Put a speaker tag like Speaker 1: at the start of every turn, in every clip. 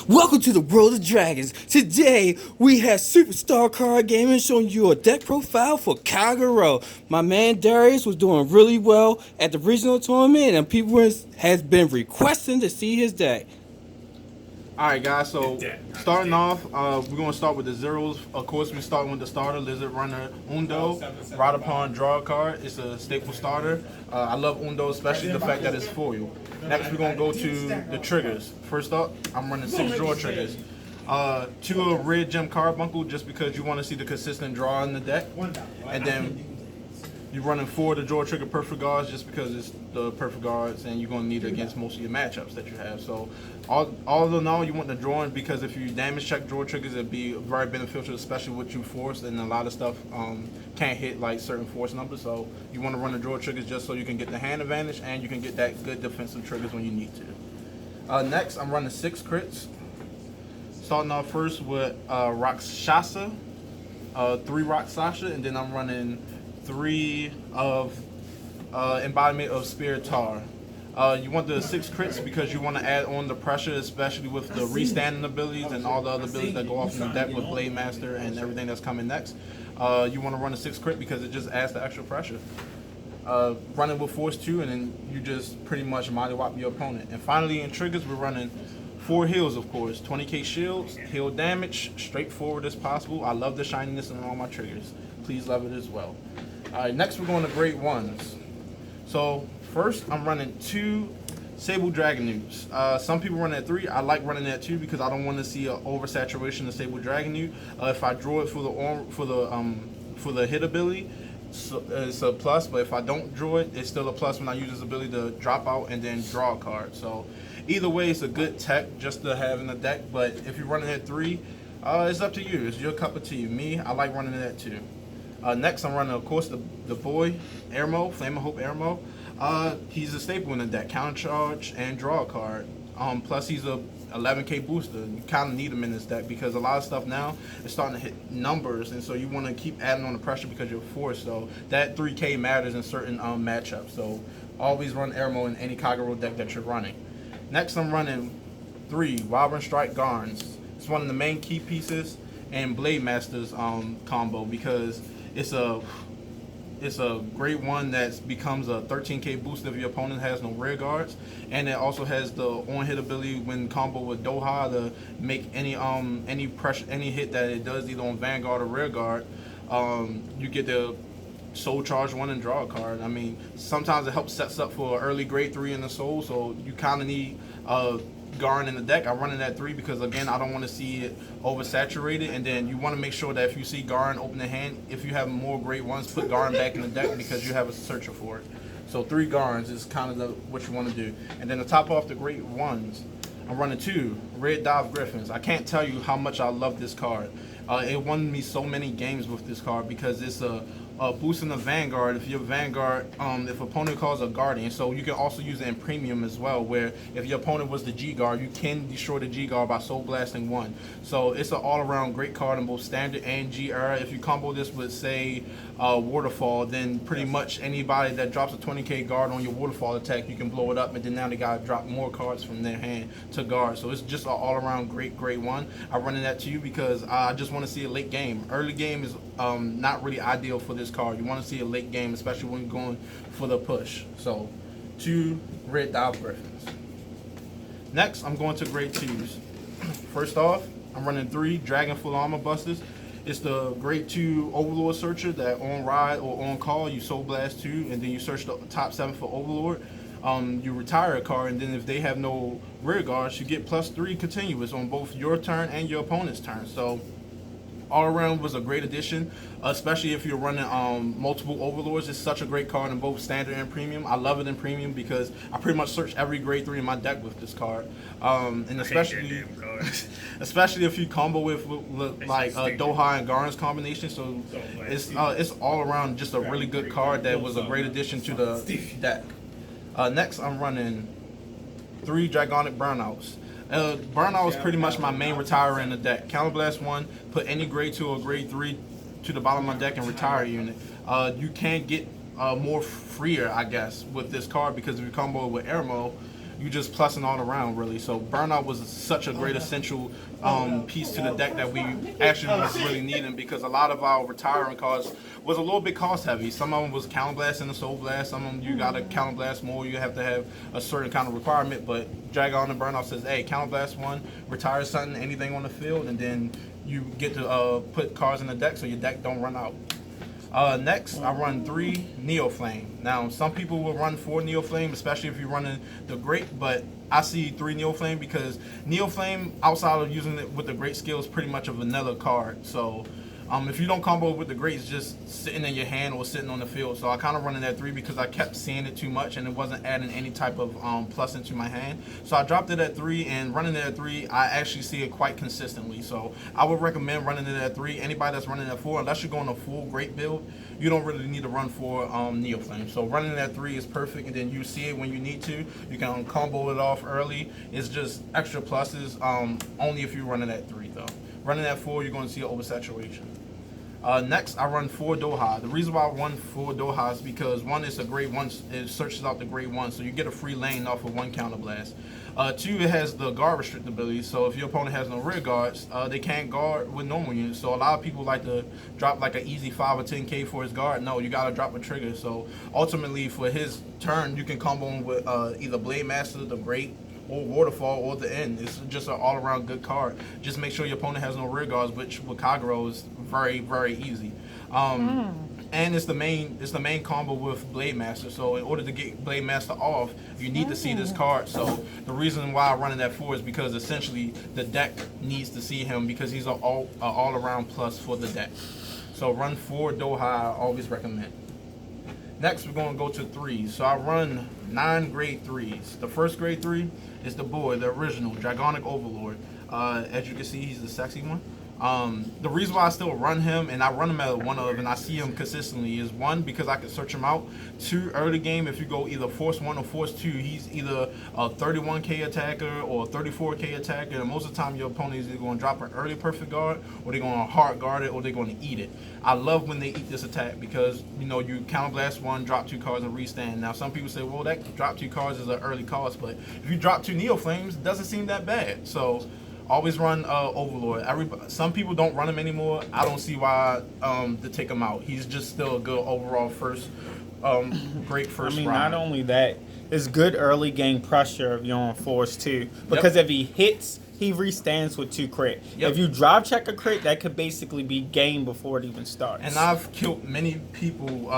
Speaker 1: Welcome to the world of dragons. Today we have Superstar Card Gaming showing you a deck profile for Kagero. My man Darius was doing really well at the regional tournament, and people has been requesting to see his deck.
Speaker 2: Alright guys, so starting off, we're going to start with the zeros. Of course, we're starting with the starter, Lizard Runner Undo. Ride upon draw a card. It's a staple starter. I love Undo, especially the fact that it's foil. Next, we're going to go to the triggers. First up, I'm running 6 draw triggers. 2 of Red Gem Carbuncle, just because you want to see the consistent draw in the deck. And then you're running 4 of the draw trigger perfect guards, just because it's the perfect guards and you're going to need it against most of your matchups that you have. So all in all, you want the drawing, because if you damage check draw triggers, it'd be very beneficial, especially with you force, and a lot of stuff can't hit like certain force numbers. So you want to run the draw triggers just so you can get the hand advantage and you can get that good defensive triggers when you need to. Next, I'm running 6 crits. Starting off first with Rakshasa, 3 Rakshasa, and then I'm running 3 of Embodiment of Spirit Tar. You want the 6 crits because you want to add on the pressure, especially with the restanding abilities and all the other abilities that go off in the deck with Blade Master and everything that's coming next. You want to run a 6 crit because it just adds the extra pressure. Running with Force 2, and then you just pretty much mollywop your opponent. And finally, in triggers, we're running 4 heals, of course. 20k shields, heal damage, straightforward as possible. I love the shininess in all my triggers. Please love it as well. Alright, next we're going to Great Ones. So first, I'm running 2 Sable Dragon Newts. Some people run at 3. I like running at 2 because I don't want to see an oversaturation of Sable Dragon Newt. If I draw it for the hit ability, so it's a plus. But if I don't draw it, it's still a plus when I use this ability to drop out and then draw a card. So either way, it's a good tech just to have in the deck. But if you're running at 3, it's up to you. It's your cup of tea. Me, I like running it at 2. Next, I'm running, of course, the boy, Airmo, Flame of Hope Airmo. He's a staple in the deck, counter charge and draw a card. Plus, he's a 11k booster. You kind of need him in this deck because a lot of stuff now is starting to hit numbers, and so you want to keep adding on the pressure because you're forced. So that 3k matters in certain matchups. So always run Airmo in any Kagero deck that you're running. Next, I'm running 3 Wyvern Strike Garns. It's one of the main key pieces and Blade Master's combo because it's a great one that becomes a 13k boost if your opponent has no rear guards, and it also has the on hit ability when combo with Doha to make any hit that it does either on Vanguard or rear guard. You get the Soul Charge 1 and draw a card. I mean, sometimes it helps sets up for early grade 3 in the Soul, so you kind of need Garn in the deck. I run it at 3 because, again, I don't want to see it oversaturated, and then you want to make sure that if you see Garn open the hand, if you have more great ones, put Garn back in the deck because you have a searcher for it. So 3 Garns is kind of what you want to do. And then to top off the great ones, I'm running 2 Red Dive Griffins. I can't tell you how much I love this card. It won me so many games with this card because it's a boost in the Vanguard. If your Vanguard, if opponent calls a Guardian, so you can also use it in Premium as well, where if your opponent was the G-Guard, you can destroy the G-Guard by Soul Blasting 1. So it's an all-around great card in both Standard and G-Era. If you combo this with, say, Waterfall, then pretty much anybody that drops a 20k guard on your Waterfall attack, you can blow it up, and then now they gotta drop more cards from their hand to guard. So it's just an all-around great one. I run that to you because I just want to see a late game. Early game is not really ideal for this card. You want to see a late game, especially when you're going for the push. So 2 Red Dive Griffins. Next, I'm going to grade 2s. First off, I'm running 3 Dragon Full Armor Busters. It's the grade 2 Overlord Searcher that on ride or on call, you Soul Blast 2, and then you search the top 7 for Overlord. You retire a card, and then if they have no rear guards, you get +3 continuous on both your turn and your opponent's turn. So all around was a great addition, especially if you're running multiple Overlords. It's such a great card in both Standard and Premium. I love it in Premium because I pretty much search every grade 3 in my deck with this card, and especially especially if you combo with like Doha and Garn's combination. So it's all around just a really good card that was a great addition to the deck. Next, I'm running 3 Dragonic Burnouts. Burnout is pretty much my main retirer in the deck. Counterblast 1, put any grade 2 or grade 3 to the bottom of my deck and retire a unit. You can get more freer, I guess, with this card because if you combo it with Airmo, you just plussing all around really. So burnout was such a great essential piece to the deck that we actually was really needing, because a lot of our retiring cards was a little bit cost heavy. Some of them was Counterblast and the Soul Blast. Some of them you gotta Counterblast more. You have to have a certain kind of requirement. But Dragon and Burnout says, hey, Counterblast one, retire something, anything on the field, and then you get to put cards in the deck so your deck don't run out. Next, I run 3 Neo Flame. Now, some people will run 4 Neo Flame, especially if you're running the Great, but I see 3 Neo Flame because Neo Flame, outside of using it with the Great skill, is pretty much a vanilla card. So, if you don't combo with the Great, it's just sitting in your hand or sitting on the field. So I kind of running that 3 because I kept seeing it too much and it wasn't adding any type of plus into my hand. So I dropped it at 3, and running it at 3, I actually see it quite consistently. So I would recommend running it at 3. Anybody that's running at 4, unless you're going a full Great build, you don't really need to run 4 Neo Flame. So running it at 3 is perfect, and then you see it when you need to. You can combo it off early. It's just extra pluses, only if you're running at 3 though. Running at 4, you're going to see an oversaturation. Next, I run 4 Doha. The reason why I run 4 Doha is because 1, it's a grade 1, it searches out the grade 1, so you get a free lane off of 1 Counterblast. 2, it has the guard restrict ability, so if your opponent has no rear guards, they can't guard with normal units. So a lot of people like to drop like an easy 5 or 10k for his guard. No, you gotta drop a trigger. So ultimately, for his turn, you can combo him with either Blade Master, the Great, or Waterfall, or the End. It's just an all-around good card. Just make sure your opponent has no rear guards, which with Kagero is very, very easy. And it's the main combo with Blade Master. So in order to get Blade Master off, you need to see this card. So the reason why I'm running that 4 is because essentially the deck needs to see him, because he's an all-around plus for the deck. So run 4 Doha, I always recommend. Next, we're going to go to 3s. So I run 9 grade 3s. The first grade 3 is the boy, the original, Dragonic Overlord. As you can see, he's the sexy one. The reason why I still run him, and I run him at 1 of, and I see him consistently, is 1, because I can search him out. 2, early game, if you go either Force 1 or Force 2, he's either a 31k attacker or a 34k attacker, and most of the time your opponent is either going to drop an early perfect guard, or they're going to hard guard it, or they're going to eat it. I love when they eat this attack because, you know, you Counterblast 1, drop 2 cards, and restand. Now, some people say, well, that drop 2 cards is an early cost, but if you drop 2 Neo Flames, it doesn't seem that bad. So always run Overlord. Some people don't run him anymore. I don't see why to take him out. He's just still a good overall first, great first round.
Speaker 3: Not only that, it's good early game pressure if you're on Force 2. Because if he hits, he restands with 2 crit. If you drop check a crit, that could basically be game before it even starts.
Speaker 2: And I've killed many people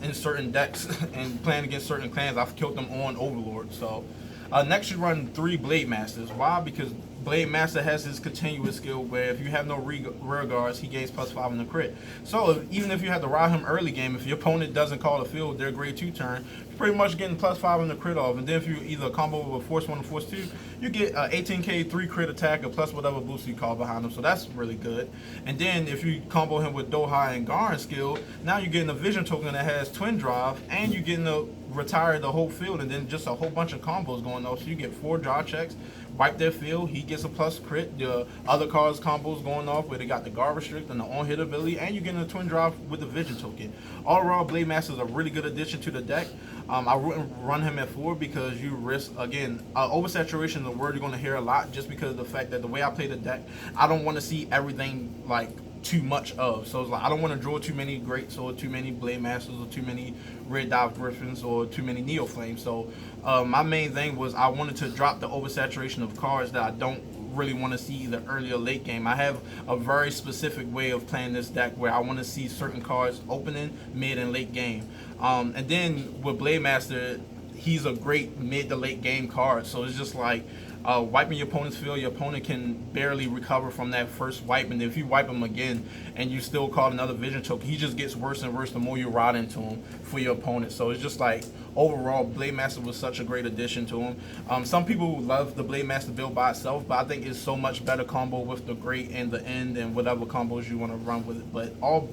Speaker 2: in certain decks and playing against certain clans. I've killed them on Overlord. So next you run 3 Blade Masters. Why? Because Blade Master has his continuous skill where if you have no rear guards, he gains +5 in the crit. So even if you have to ride him early game, if your opponent doesn't call the field their grade 2 turn, you're pretty much getting +5 in the crit off. And then if you either combo with Force 1 or Force 2, you get 18k 3 crit attacker plus whatever boost you call behind him. So that's really good. And then if you combo him with Doha and Garin skill, now you're getting a vision token that has twin drive, and you're getting to retire the whole field, and then just a whole bunch of combos going on. So you get 4 draw checks, wipe their field, he gets a plus crit, the other cards combos going off where they got the guard restrict and the on hit ability, and you're getting a twin drive with the vision token. All around, Blade Master is a really good addition to the deck. I wouldn't run him at 4 because you risk, again, oversaturation is a word you're going to hear a lot, just because of the fact that the way I play the deck, I don't want to see everything like too much of. So it's like I don't want to draw too many Greats or too many Blade Masters or too many Red Dive Griffins or too many Neo Flames. So my main thing was I wanted to drop the oversaturation of cards that I don't really want to see either early or late game. I have a very specific way of playing this deck where I want to see certain cards opening, mid, and late game. And then with Blade Master, he's a great mid to late game card. So it's just like wiping your opponent's field, your opponent can barely recover from that first wipe, and if you wipe him again and you still call another vision token, he just gets worse and worse the more you ride into him for your opponent. So it's just like overall, Blade Master was such a great addition to him. Some people love the Blade Master build by itself, but I think it's so much better combo with the Great and the End and whatever combos you want to run with it. But all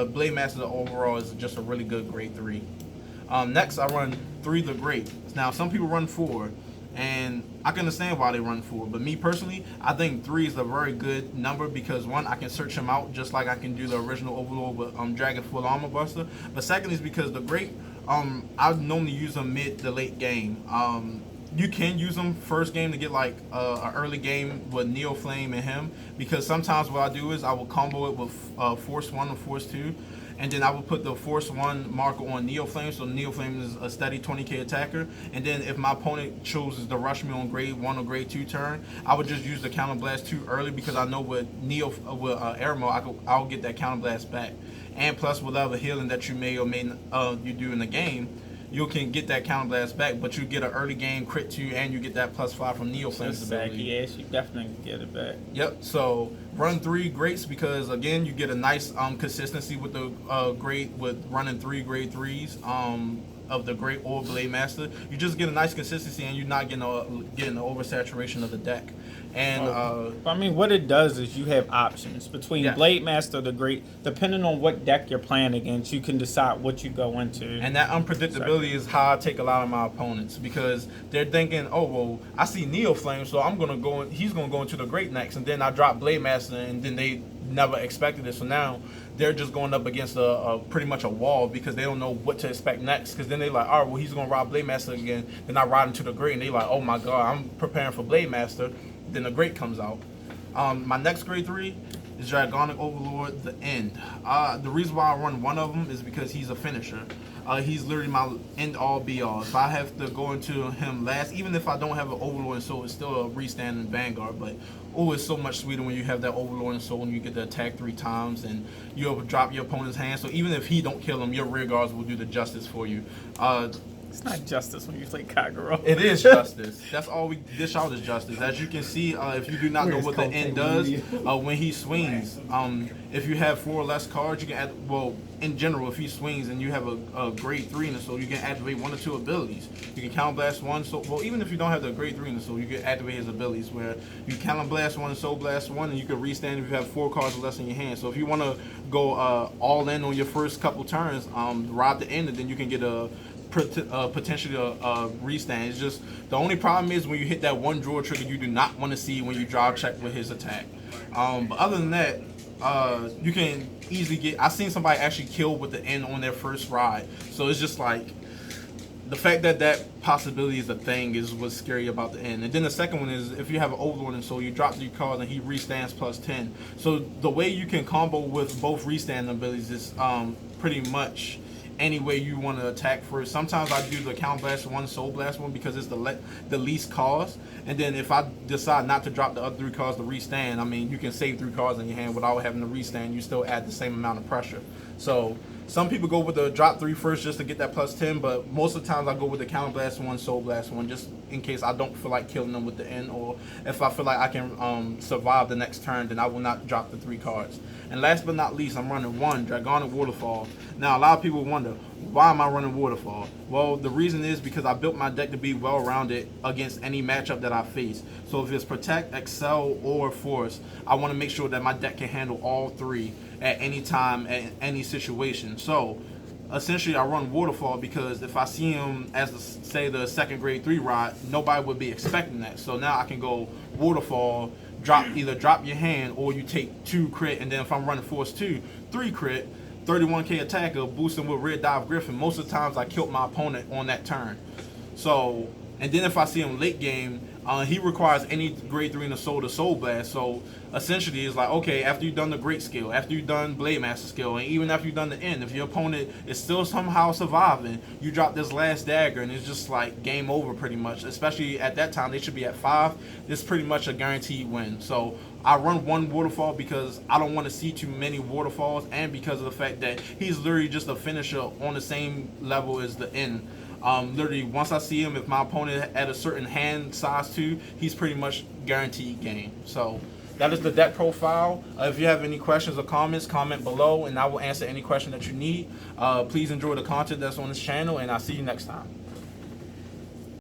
Speaker 2: Blade Master overall is just a really good grade 3. Next, I run 3 the Great. Now, some people run 4. And I can understand why they run 4, but me personally, I think 3 is a very good number because 1, I can search him out just like I can do the original Overlord with Dragon Full Armor Buster. But second is because the Great, I normally use him mid to late game. you can use them first game to get like an early game with Neo Flame and him, because sometimes what I do is I will combo it with Force 1 or Force 2, and then I will put the Force 1 marker on Neo Flame, so Neo Flame is a steady 20k attacker, and then if my opponent chooses to rush me on grade 1 or grade 2 turn, I would just use the Counter Blast too early, because I know with Air Mode, I'll get that Counter Blast back. And plus, whatever healing that you may or may you do in the game, you can get that Counter Blast back, but you get an early game crit 2, and you get that +5 from Neo Flame's ability.
Speaker 3: Yes, you definitely get it back.
Speaker 2: Yep. So run 3 greats, because again, you get a nice consistency with the with running 3 grade 3s of the Great or Blade Master. You just get a nice consistency, and you're not getting the oversaturation of the deck. And
Speaker 3: I mean, what it does is you have options between Blade Master, the Great, depending on what deck you're playing against, you can decide what you go into.
Speaker 2: And that unpredictability is how I take a lot of my opponents, because they're thinking, oh well, I see Neo Flame, so I'm gonna go. He's gonna go into the Great next, and then I drop Blade Master, and then they never expected it. So now they're just going up against a pretty much a wall, because they don't know what to expect next. Because then they're like, all right, well, he's gonna rob Blade Master again. Then I ride into the Great, and they're like, oh my god, I'm preparing for Blade Master. Then the Great comes out. My next grade 3 is Dragonic Overlord, the End. The reason why I run one of them is because he's a finisher. He's literally my end all be all. If I have to go into him last, even if I don't have an Overlord and Soul, it's still a restand in Vanguard. But oh, it's so much sweeter when you have that Overlord and Soul and you get to attack 3 times and you'll drop your opponent's hand. So even if he don't kill him, your rear guards will do the justice for you.
Speaker 3: It's not justice when you play Kagero.
Speaker 2: It is justice. That's all we dish out is justice. As you can see, if you do not know what the End does, when he swings, if you have 4 or less cards, you can add, well, in general, if he swings and you have a grade 3 in the soul, you can activate 1 or 2 abilities. You can Counter Blast 1, so, well, even if you don't have the grade 3 in the soul, you can activate his abilities, where you Counter Blast 1 and Soul Blast 1, and you can restand if you have 4 cards or less in your hand. So if you want to go all in on your first couple turns, rob the End, and then you can get a potentially a restand. It's just the only problem is when you hit that one draw trigger, you do not want to see when you draw check with his attack. But other than that, you can easily get. I've seen somebody actually kill with the End on their first ride. So it's just like the fact that that possibility is a thing is what's scary about the End. And then the second one is if you have an Overlord and Soul, you drop 3 cards and he restands +10. So the way you can combo with both restand abilities is pretty much any way you want to attack first. Sometimes I do the Counter Blast 1, Soul Blast 1, because it's the least cost. And then if I decide not to drop the other 3 cards to restand, I mean, you can save 3 cards in your hand without having to restand. You still add the same amount of pressure. So some people go with the drop 3 first just to get that +10, but most of the times I go with the Counter Blast 1, Soul Blast 1, just in case I don't feel like killing them with the End, or if I feel like I can survive the next turn, then I will not drop the 3 cards. And last but not least, I'm running 1 Dragonic Waterfall. Now, a lot of people wonder, why am I running Waterfall? Well, the reason is because I built my deck to be well-rounded against any matchup that I face. So if it's Protect, Excel, or Force, I want to make sure that my deck can handle all 3 at any time, at any situation. So essentially, I run Waterfall because if I see him as, say, the second grade 3 rod, nobody would be expecting that. So now I can go Waterfall, either drop your hand, or you take 2 crit, and then if I'm running Force 2, 3 crit, 31k attacker, boosting with Red Dive Griffin. Most of the times I killed my opponent on that turn. So, and then if I see him late game, he requires any grade 3 in the soul to Soul Blast. So essentially it's like, okay, after you've done the Great skill, after you've done Blade Master skill, and even after you've done the End, if your opponent is still somehow surviving, you drop this last dagger, and it's just like game over pretty much. Especially at that time, they should be at 5. It's pretty much a guaranteed win. So I run 1 Waterfall because I don't want to see too many Waterfalls, and because of the fact that he's literally just a finisher on the same level as the End. Literally, once I see him, if my opponent at a certain hand size 2, he's pretty much guaranteed game. So that is the deck profile. If you have any questions or comments, comment below, and I will answer any question that you need. Please enjoy the content that's on this channel, and I'll see you next time.